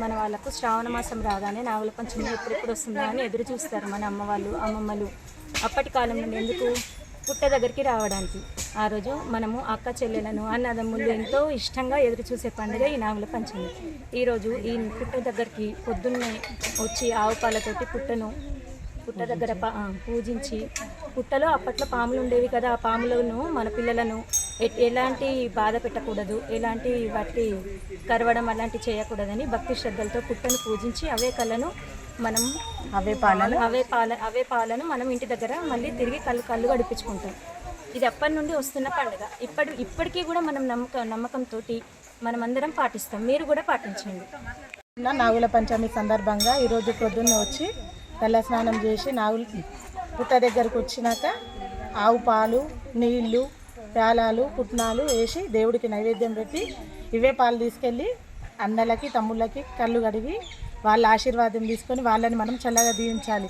మన వాళ్ళకు శ్రావణ మాసం రాగానే నాగుల పంచమి ఎప్పుడెప్పుడు వస్తుందా అని ఎదురు చూస్తారు మన అమ్మ వాళ్ళు అమ్మమ్మలు. అప్పటి కాలం నుండి ఎందుకు పుట్ట దగ్గరికి రావడానికి. ఆ రోజు మనము అక్క చెల్లెలను అన్నదమ్ములు ఎంతో ఇష్టంగా ఎదురు చూసే పండుగ ఈ నాగుల పంచమి. ఈరోజు ఈ పుట్ట దగ్గరికి పొద్దున్నే వచ్చి ఆవు పాలతోటి పుట్ట దగ్గర పూజించి, పుట్టలో అప్పట్లో పాములు ఉండేవి కదా, ఆ పాములను మన పిల్లలను ఎలాంటి బాధ పెట్టకూడదు, ఎలాంటి వాటికి కరవడం అలాంటివి చేయకూడదని భక్తి శ్రద్ధలతో పుట్టను పూజించి అవే కళ్ళను మనం అవే పాలను మనం ఇంటి దగ్గర మళ్ళీ తిరిగి కళ్ళు గడిపించుకుంటాం. ఇది అప్పటి నుండి వస్తున్న పండుగ. ఇప్పటికీ కూడా మనం నమ్మకంతో మనమందరం పాటిస్తాం. మీరు కూడా పాటించండి. నాగుల పంచమి సందర్భంగా ఈరోజు పొద్దున్న వచ్చి తల స్నానం చేసి పుట్ట దగ్గరకు వచ్చినాక ఆవు పాలు, నీళ్లు, పేలాలు, పుట్నాలు వేసి దేవుడికి నైవేద్యం పెట్టి ఇవే పాలు తీసుకెళ్ళి అన్నలకి తమ్ముళ్ళకి కళ్ళు కడిగి వాళ్ళ ఆశీర్వాదం తీసుకొని వాళ్ళని మనం చల్లగా దీవించాలి.